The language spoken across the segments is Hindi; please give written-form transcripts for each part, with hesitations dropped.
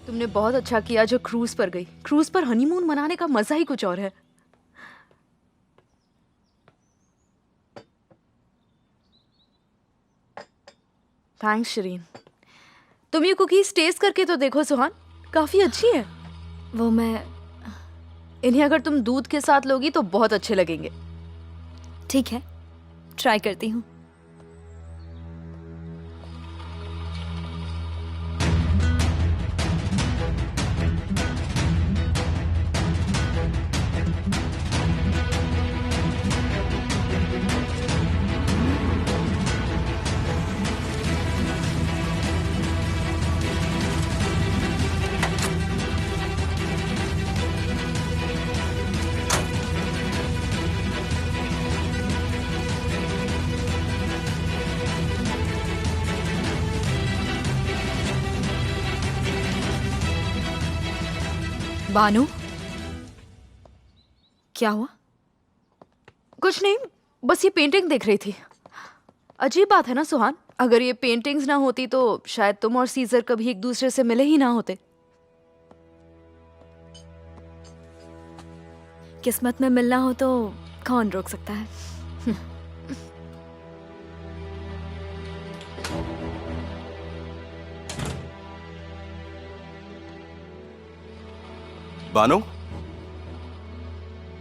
तुमने बहुत अच्छा किया जो क्रूज पर गई। क्रूज पर हनीमून मनाने का मजा ही कुछ और है। थैंक्स शरीन। तुम ये कुकीज टेस्ट करके तो देखो सुहान, काफी अच्छी है। वो मैं इन्हें अगर तुम दूध के साथ लोगी तो बहुत अच्छे लगेंगे। ठीक है, ट्राई करती हूँ। बानू, क्या हुआ? कुछ नहीं, बस ये पेंटिंग देख रही थी। अजीब बात है ना सुहान, अगर ये पेंटिंग्स ना होती तो शायद तुम और सीजर कभी एक दूसरे से मिले ही ना होते। किस्मत में मिलना हो तो कौन रोक सकता है। बानो,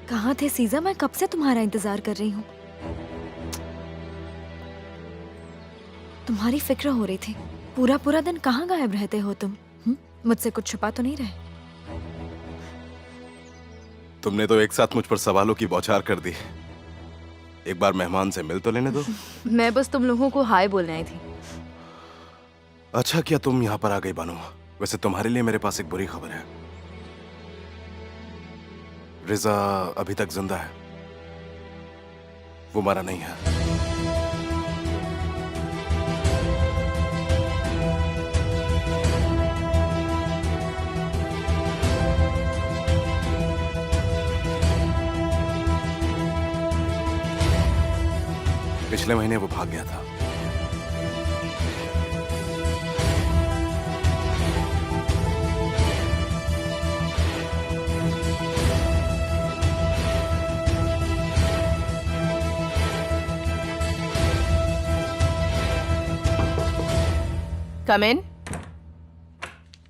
कहाँ थे सीजा? मैं कब से तुम्हारा इंतजार कर रही हूँ। तुम्हारी फिक्र हो रही थी। पूरा पूरा दिन कहाँ गायब रहते हो तुम? मुझसे कुछ छुपा तो नहीं रहे? तुमने तो एक साथ मुझ पर सवालों की बौछार कर दी। एक बार मेहमान से मिल तो लेने दो। मैं बस तुम लोगों को हाय बोलने आई थी। अच्छा किया तुम यहाँ पर आ गई बानो। वैसे तुम्हारे लिए मेरे पास एक बुरी खबर है। रिजा अभी तक जिंदा है, वो मरा नहीं है। पिछले महीने वो भाग गया था। कम इन।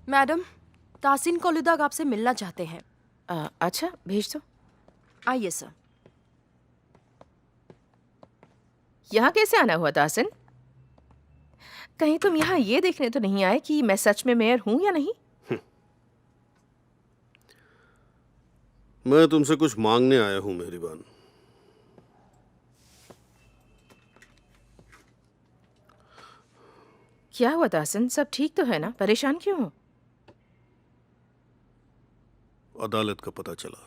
मैडम, तासीन कोलुदाग आपसे मिलना चाहते हैं। अच्छा, भेज दो। आइए सर। यहाँ कैसे आना हुआ तासिन? कहीं तुम यहाँ ये देखने तो नहीं आए कि मैं सच में मेयर हूँ या नहीं? मैं तुमसे कुछ मांगने आया हूँ मेहरबान। क्या हुआ तासिन? सब ठीक तो है ना? परेशान क्यों हो? अदालत का पता चला।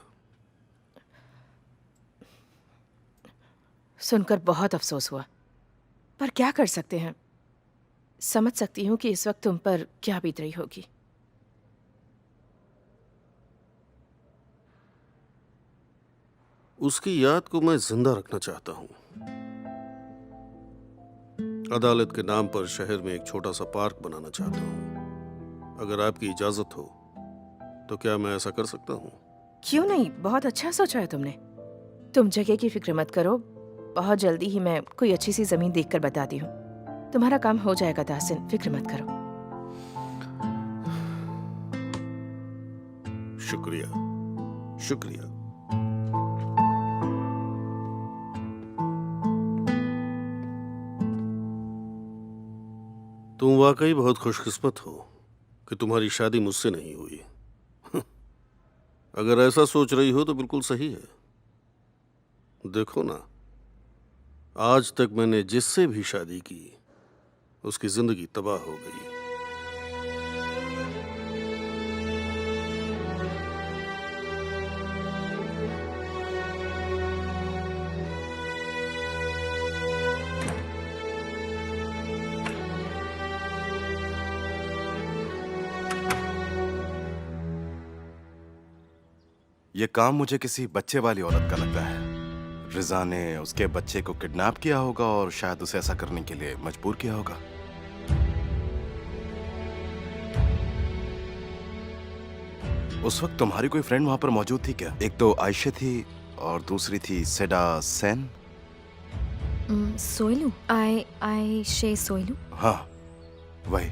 सुनकर बहुत अफसोस हुआ, पर क्या कर सकते हैं। समझ सकती हूँ कि इस वक्त तुम पर क्या बीत रही होगी। उसकी याद को मैं जिंदा रखना चाहता हूँ। अदालत के नाम पर शहर में एक छोटा सा पार्क बनाना चाहता हूँ। अगर आपकी इजाजत हो तो क्या मैं ऐसा कर सकता हूँ? क्यों नहीं, बहुत अच्छा सोचा है तुमने। तुम जगह की फिक्र मत करो, बहुत जल्दी ही मैं कोई अच्छी सी जमीन देखकर बताती हूँ। तुम्हारा काम हो जाएगा तासिन, फिक्र मत करो। शुक्रिया, शुक्रिया। तुम वाकई बहुत खुशकिस्मत हो कि तुम्हारी शादी मुझसे नहीं हुई। अगर ऐसा सोच रही हो तो बिल्कुल सही है। देखो ना, आज तक मैंने जिससे भी शादी की उसकी जिंदगी तबाह हो गई। ये काम मुझे किसी बच्चे वाली औरत का लगता है। रिजा ने उसके बच्चे को किडनैप किया होगा और शायद उसे ऐसा करने के लिए मजबूर किया होगा। उस वक्त तुम्हारी कोई फ्रेंड वहां पर मौजूद थी क्या? एक तो आयशा थी और दूसरी थी सेडा सेन। सोइलू, आई शे सोइलू। हाँ, वही।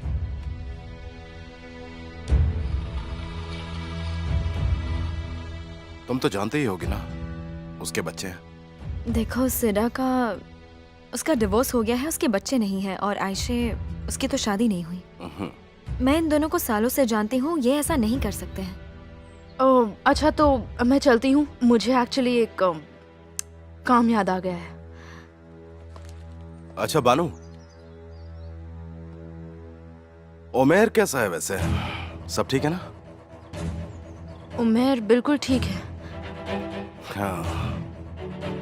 तुम तो जानते ही होगी ना, उसके बच्चे हैं। देखो सिडा का, उसका डिवोर्स हो गया है, उसके बच्चे नहीं हैं, और आयशे, उसकी तो शादी नहीं हुई। मैं इन दोनों को सालों से जानती हूँ, ये ऐसा नहीं कर सकते हैं। अच्छा तो मैं चलती हूँ, मुझे एक्चुअली एक काम याद आ गया है। अच्छा बानू, उमेर कैसा है वैसे? सब ठीक है ना? उमेर बिल्कुल ठीक है। हाँ,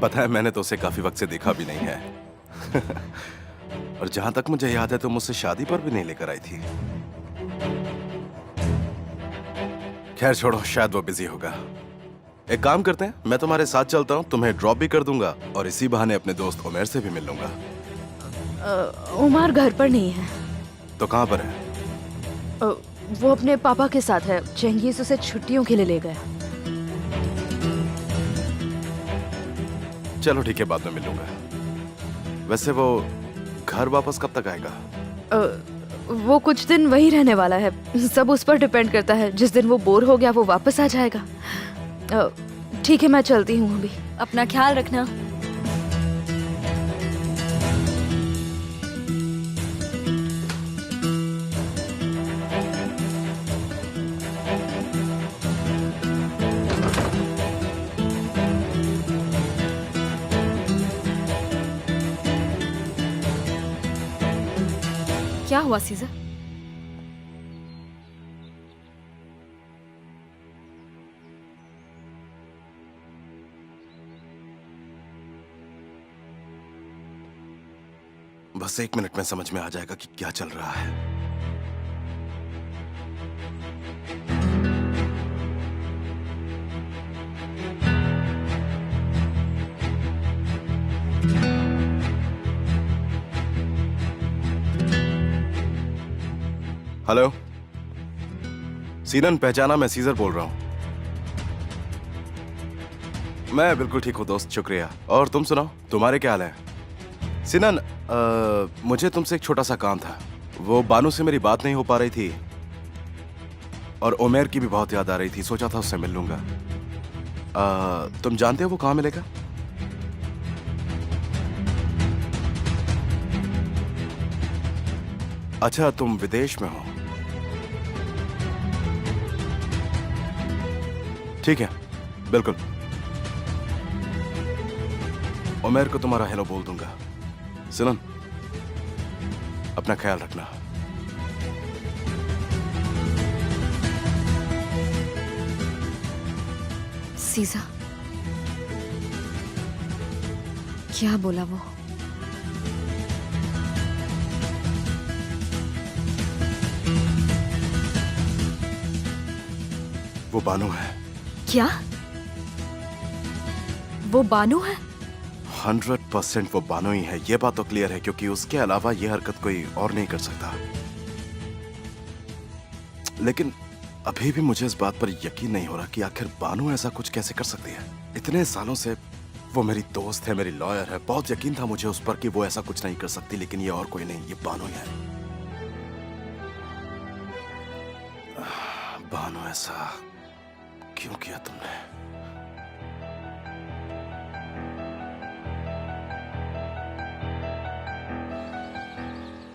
पता है मैंने तो उसे काफी वक्त से देखा भी नहीं है। और जहां तक मुझे याद है तो मुझसे शादी पर भी नहीं लेकर आई थी। खैर छोड़ो, शायद वो बिजी होगा। एक काम करते हैं, मैं तुम्हारे साथ चलता हूँ, तुम्हें ड्रॉप भी कर दूंगा और इसी बहाने अपने दोस्त उमेर से भी मिल लूंगा। उमर घर पर नहीं है। तो कहाँ पर है? वो अपने पापा के साथ है, चेंगीज उसे छुट्टियों के लिए ले गया। चलो ठीक है, बाद में मिल लूंगा। वैसे वो घर वापस कब तक आएगा? वो कुछ दिन वही रहने वाला है, सब उस पर डिपेंड करता है। जिस दिन वो बोर हो गया वो वापस आ जाएगा। ठीक है, मैं चलती हूँ अभी। अपना ख्याल रखना। क्या हुआ सीजर? बस 1 मिनट में समझ में आ जाएगा कि क्या चल रहा है। हेलो सीनन, पहचाना? मैं सीजर बोल रहा हूं। मैं बिल्कुल ठीक हूं दोस्त, शुक्रिया। और तुम सुनाओ, तुम्हारे क्या हाल है? सीनन, मुझे तुमसे एक छोटा सा काम था। वो बानू से मेरी बात नहीं हो पा रही थी और उमेर की भी बहुत याद आ रही थी, सोचा था उससे मिल लूंगा। तुम जानते हो वो कहाँ मिलेगा? अच्छा, तुम विदेश में हो? ठीक है, बिल्कुल। उमेर को तुम्हारा हेलो बोल दूंगा। सुनन, अपना ख्याल रखना। सीजा, क्या बोला वो? वो बानू है। क्या? वो बानू है? 100% वो बानू ही है, ये बात तो क्लियर है, क्योंकि उसके अलावा ये हरकत कोई और नहीं कर सकता। लेकिन अभी भी मुझे इस बात पर यकीन नहीं हो रहा कि आखिर बानू ऐसा कुछ कैसे कर सकती है। इतने सालों से वो मेरी दोस्त है, मेरी लॉयर है, बहुत यकीन था मुझे उस पर कि वो ऐसा कुछ नहीं कर सकती, लेकिन ये और कोई नहीं, ये बानू ही है। बानू, ऐसा क्यों किया तुमने?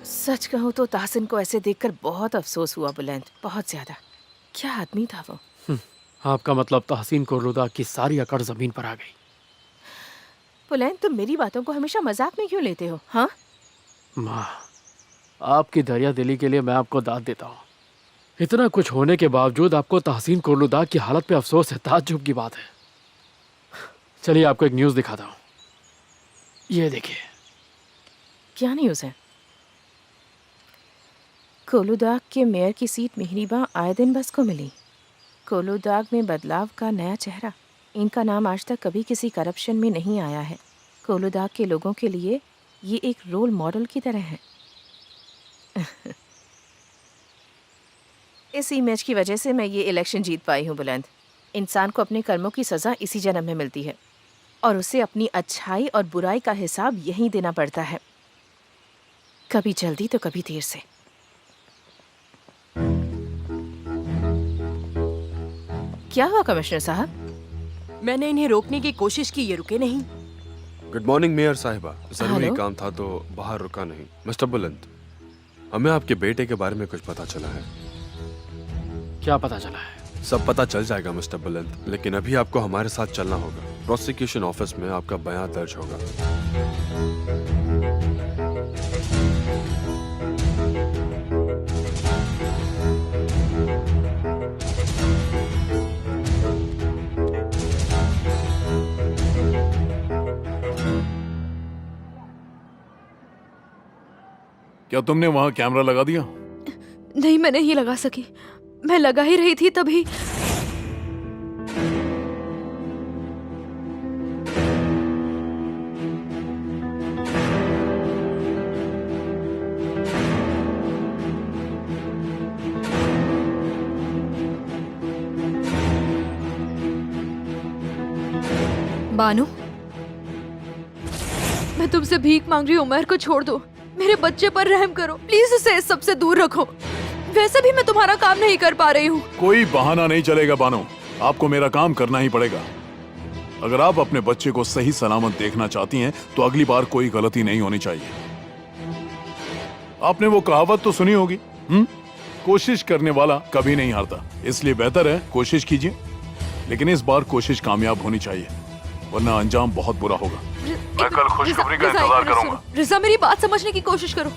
सच कहूँ तो ताहसिन को ऐसे देखकर बहुत अफसोस हुआ बुलंद, बहुत ज्यादा। क्या आदमी था वो। आपका मतलब तहसीन को रुदा की सारी अकड़ जमीन पर आ गई। बुलंद, तुम मेरी बातों को हमेशा मजाक में क्यों लेते हो? हाँ, माँ, आपकी दरिया दिली के लिए मैं आपको दाद देता हूँ। इतना कुछ होने के बावजूद आपको तहसीन कुर्लुदा की हालत पे अफसोस है, ताज्जुब की बात है। चलिए आपको एक न्यूज़ दिखाता हूँ, ये देखिए। क्या न्यूज़ है? कोलूदाग के मेयर की सीट मिहरीबा आयदिन बस को मिली। कोलूदाग में बदलाव का नया चेहरा। इनका नाम आज तक कभी किसी करप्शन में नहीं आया है। कोलूदाग के लोगों के लिए ये एक रोल मॉडल की तरह है। इस इमेज की वजह से मैं ये इलेक्शन जीत पाई हूँ बुलंद। इंसान को अपने कर्मों की सज़ा इसी जन्म में मिलती है और उसे अपनी अच्छाई और बुराई का हिसाब यहीं देना पड़ता है, कभी जल्दी तो कभी देर से। क्या हुआ कमिश्नर साहब? मैंने इन्हें रोकने की कोशिश की, ये रुके नहीं। गुड मॉर्निंग मेयर साहिबा। जरूरी हेलो। काम था तो बाहर रुका नहीं। मिस्टर बुलंद, हमें आपके बेटे के बारे में कुछ पता चला है। क्या पता चला है? सब पता चल जाएगा मिस्टर बुलंद, लेकिन अभी आपको हमारे साथ चलना होगा। प्रोसिक्यूशन ऑफिस में आपका बयान दर्ज होगा। क्या तुमने वहां कैमरा लगा दिया? नहीं, मैं नहीं लगा सकी। मैं लगा ही रही थी तभी बानू, मैं तुमसे भीख मांग रही हूँ, उमर को छोड़ दो। मेरे बच्चे पर रहम करो प्लीज, उसे इस सबसे दूर रखो। वैसे भी मैं तुम्हारा काम नहीं कर पा रही हूँ। कोई बहाना नहीं चलेगा बानो, आपको मेरा काम करना ही पड़ेगा। अगर आप अपने बच्चे को सही सलामत देखना चाहती हैं तो अगली बार कोई गलती नहीं होनी चाहिए। आपने वो कहावत तो सुनी होगी, कोशिश करने वाला कभी नहीं हारता। इसलिए बेहतर है कोशिश कीजिए, लेकिन इस बार कोशिश कामयाब होनी चाहिए, वरना अंजाम बहुत बुरा होगा। मैं कल खुशखबरी का इंतजार करूंगा। रिजा, मेरी बात समझने की कोशिश करो।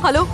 हेलो,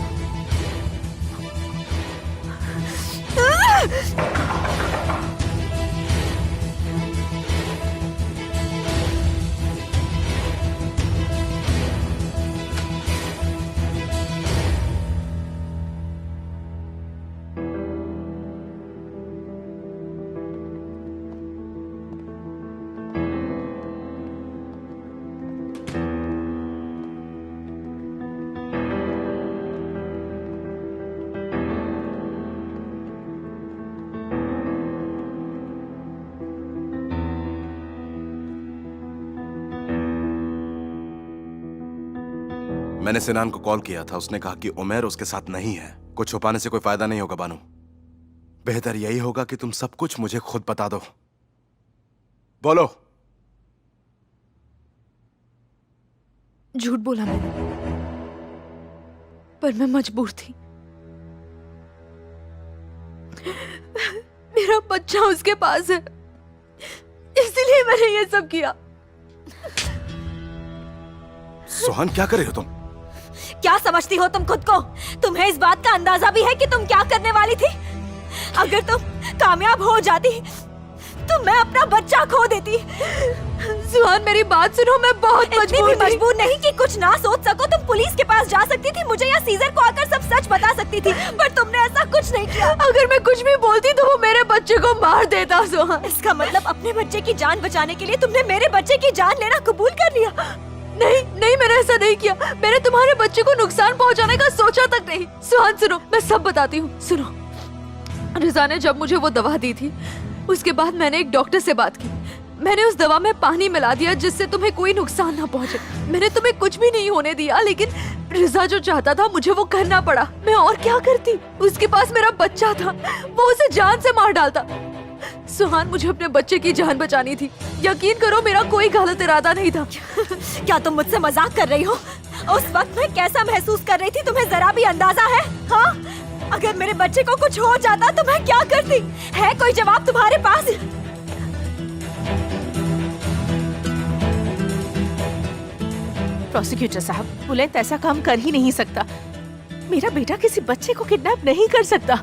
मैंने सिनान को कॉल किया था, उसने कहा कि उमर उसके साथ नहीं है। कुछ छुपाने से कोई फायदा नहीं होगा बानो। बेहतर यही होगा कि तुम सब कुछ मुझे खुद बता दो। बोलो। झूठ बोला मैंने, पर मैं मजबूर थी। मेरा बच्चा उसके पास है, इसलिए मैंने ये सब किया। सोहन, क्या कर रहे हो तुम? क्या समझती हो तुम खुद को? तुम्हें इस बात का अंदाजा भी है कि तुम क्या करने वाली थी? अगर तुम कामयाब हो जाती तो मैं अपना बच्चा खो देती। सुहान, मेरी बात सुनो, मैं बहुत मजबूर थी। मजबूर नहीं कि कुछ ना सोच सको। तुम पुलिस के पास जा सकती थी, मुझे या सीजर को आकर सब सच बता सकती थी, पर तुमने ऐसा कुछ नहीं किया। अगर मैं कुछ भी बोलती तो वो मेरे बच्चे को मार देता। सुहान, इसका मतलब अपने बच्चे की जान बचाने के लिए तुमने मेरे बच्चे की जान लेना कबूल कर लिया? नहीं नहीं, मैंने ऐसा नहीं किया। मैंने तुम्हारे बच्चे को नुकसान पहुंचाने का सोचा तक नहीं। सुहान सुनो, मैं सब बताती हूँ, सुनो। रिजा ने जब मुझे वो दवा दी थी, उसके बाद मैंने एक डॉक्टर से बात की। मैंने उस दवा में पानी मिला दिया जिससे तुम्हें कोई नुकसान ना पहुंचे। मैंने तुम्हें कुछ भी नहीं होने दिया, लेकिन रिजा जो चाहता था मुझे वो करना पड़ा। मैं और क्या करती? उसके पास मेरा बच्चा था, वो उसे जान से मार डालता। सुहान, मुझे अपने बच्चे की जान बचानी थी। यकीन करो, मेरा कोई गलत इरादा नहीं था। क्या तुम मुझसे मजाक कर रही हो? उस वक्त मैं कैसा महसूस कर रही थी तुम्हें जरा भी अंदाजा है? हाँ, अगर मेरे बच्चे को कुछ हो जाता तो मैं क्या करती? है कोई जवाब तुम्हारे पास? प्रोसिक्यूटर साहब, बुलंद ऐसा काम कर ही नहीं सकता। मेरा बेटा किसी बच्चे को किडनैप नहीं कर सकता।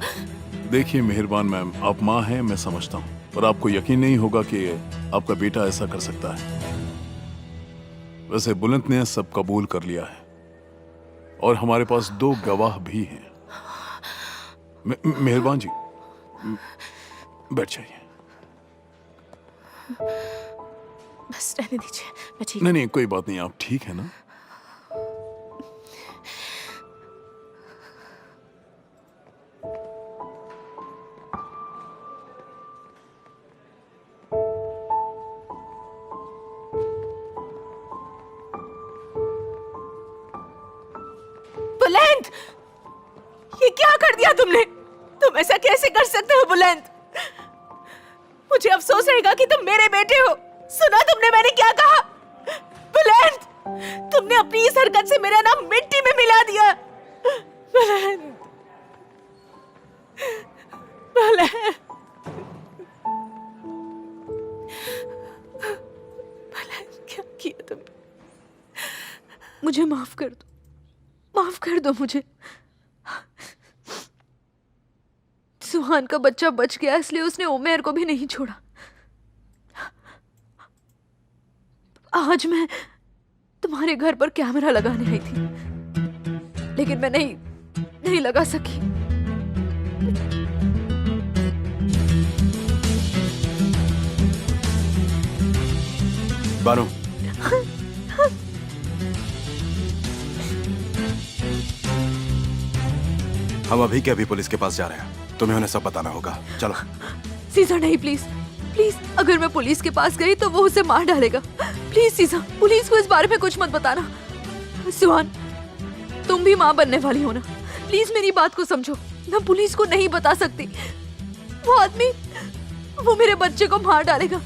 देखिए मेहरबान मैम, आप माँ हैं, मैं समझता हूँ, पर आपको यकीन नहीं होगा कि आपका बेटा ऐसा कर सकता है। वैसे बुलंद ने सब कबूल कर लिया है और हमारे पास 2 गवाह भी हैं। मेहरबान जी, बैठ जाइए। बस रहने दीजिए, मैं ठीक। नहीं नहीं, कोई बात नहीं, आप ठीक है ना? तुमने? तुम ऐसा कैसे कर सकते हो बुलंद? मुझे अफसोस रहेगा कि तुम मेरे बेटे हो। सुना तुमने मैंने क्या कहा? बुलंद, तुमने अपनी इस हरकत से मेरा नाम मिट्टी में मिला दिया। बुलंद, बुलंद, बुलंद, क्या किया तुमने? मुझे माफ कर दो, माफ कर दो मुझे। सुहान का बच्चा बच गया इसलिए उसने उमेर को भी नहीं छोड़ा। आज मैं तुम्हारे घर पर कैमरा लगाने आई थी, लेकिन मैं नहीं लगा सकी। बानू, हम अभी के अभी पुलिस के पास जा रहे हैं, तुम्हें उन्हें सब बताना होगा। चलो। सीजा नहीं, प्लीज प्लीज, अगर मैं पुलिस के पास गई तो वो उसे मार डालेगा। प्लीज सीजा, पुलिस को इस बारे में कुछ मत बताना। सुहान, तुम भी माँ बनने वाली हो ना, प्लीज मेरी बात को समझो। मैं पुलिस को नहीं बता सकती। वो आदमी, वो मेरे बच्चे को मार डालेगा।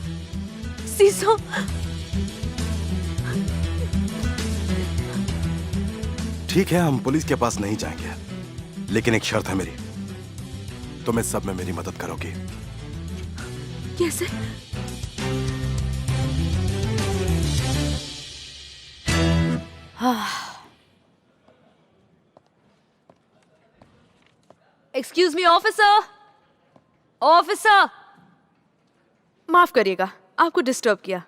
सीजा, ठीक है, हम पुलिस के पास नहीं जाएंगे, लेकिन एक शर्त है मेरी, तुम इस सब में मेरी मदद करोगी। कैसे? एक्सक्यूज मी ऑफिसर, ऑफिसर, माफ करिएगा आपको डिस्टर्ब किया।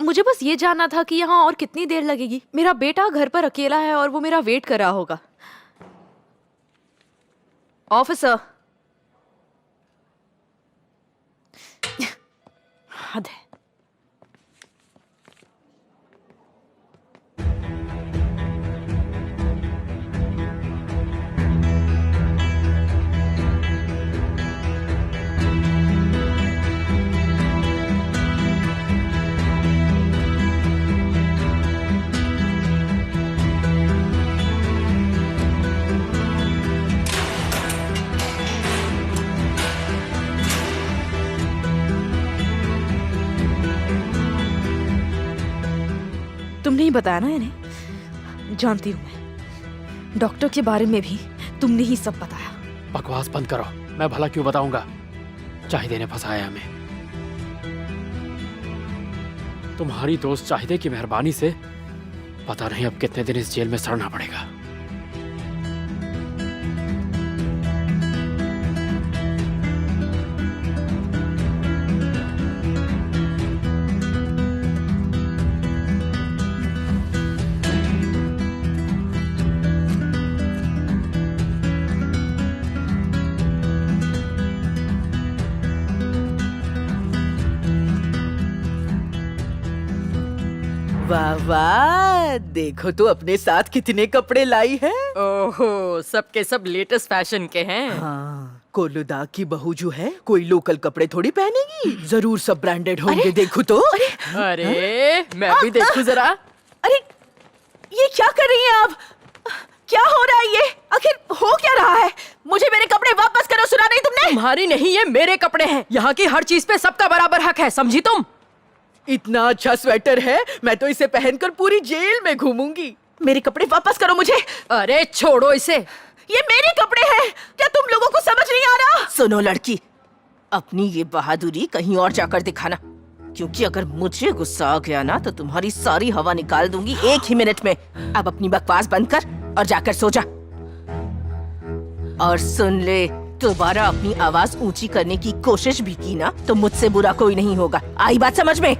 मुझे बस ये जानना था कि यहाँ और कितनी देर लगेगी। मेरा बेटा घर पर अकेला है और वो मेरा वेट कर रहा होगा। ऑफिसर, हद है। तुमने ही बताया ना इन्हें? जानती हूँ मैं, डॉक्टर के बारे में भी तुमने ही सब बताया। बकवास बंद करो, मैं भला क्यों बताऊंगा? चाहिदे ने फंसाया हमें। तुम्हारी दोस्त चाहिदे की मेहरबानी से पता नहीं अब कितने दिन इस जेल में सड़ना पड़ेगा। वाह वाह, देखो तो अपने साथ कितने कपड़े लाई है। ओहो, सब के सब लेटेस्ट फैशन के हैं। हाँ, कोलुदा की बहू जो है कोई लोकल कपड़े थोड़ी पहनेगी, जरूर सब ब्रांडेड होंगे। देखो तो। अरे मैं भी देखूं जरा। अरे ये क्या कर रही हैं आप? क्या हो रहा है ये? आखिर हो क्या रहा है? मुझे मेरे कपड़े वापस करो। सुना नहीं तुमने? तुम्हारी नहीं, ये मेरे कपड़े हैं। यहाँ की हर चीज पे सबका बराबर हक है, समझी तुम? इतना अच्छा स्वेटर है, मैं तो इसे पहनकर पूरी जेल में घूमूंगी। मेरे कपड़े वापस करो मुझे। अरे छोड़ो इसे, ये मेरे कपड़े हैं। क्या तुम लोगों को समझ नहीं आ रहा? सुनो लड़की, अपनी ये बहादुरी कहीं और जाकर दिखाना, क्योंकि अगर मुझे गुस्सा आ गया ना तो तुम्हारी सारी हवा निकाल दूंगी 1 ही मिनट में। अब अपनी बकवास बंद कर और जाकर सो जा। और सुन ले, दोबारा अपनी आवाज ऊंची करने की कोशिश भी की ना तो मुझसे बुरा कोई नहीं होगा। आई बात समझ में?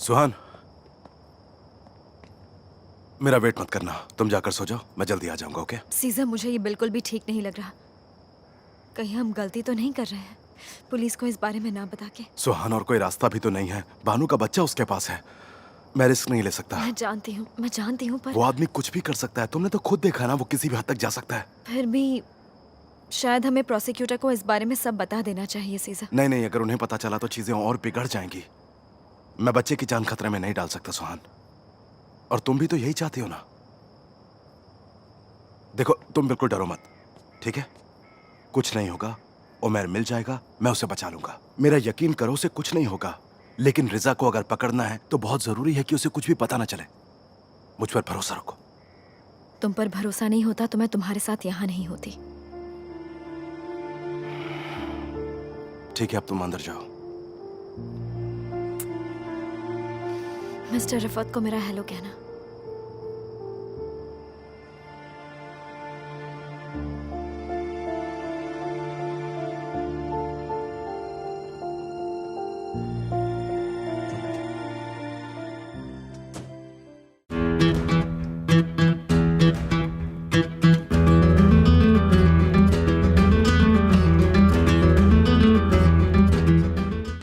सुहान, मेरा वेट मत करना, तुम जाकर सो जाओ, मैं जल्दी आ जाऊंगा। ओके? सीजा, मुझे ये बिल्कुल भी ठीक नहीं लग रहा। कहीं हम गलती तो नहीं कर रहे हैं पुलिस को इस बारे में ना बता के? सुहान, और कोई रास्ता भी तो नहीं है। बानू का बच्चा उसके पास है। मैं रिस्क नहीं ले सकता। मैं जानती हूँ पर वो आदमी कुछ भी कर सकता है, तुमने तो खुद देखा ना, वो किसी भी हद तक जा सकता है। फिर भी शायद हमें प्रोसिक्यूटर को इस बारे में सब बता देना चाहिए सीजा। नहीं, अगर उन्हें पता चला तो चीजें और बिगड़ जाएंगी। मैं बच्चे की जान खतरे में नहीं डाल सकता सुहान, और तुम भी तो यही चाहती हो ना। देखो, तुम बिल्कुल डरो मत, ठीक है? कुछ नहीं होगा, उमर मिल जाएगा, मैं उसे बचा लूंगा। मेरा यकीन करो, उसे कुछ नहीं होगा। लेकिन रिजा को अगर पकड़ना है तो बहुत जरूरी है कि उसे कुछ भी पता ना चले। मुझ पर भरोसा रखो। तुम पर भरोसा नहीं होता तो मैं तुम्हारे साथ यहाँ नहीं होती। ठीक है, अब तुम अंदर जाओ। मिस्टर रफत को मेरा हेलो कहना।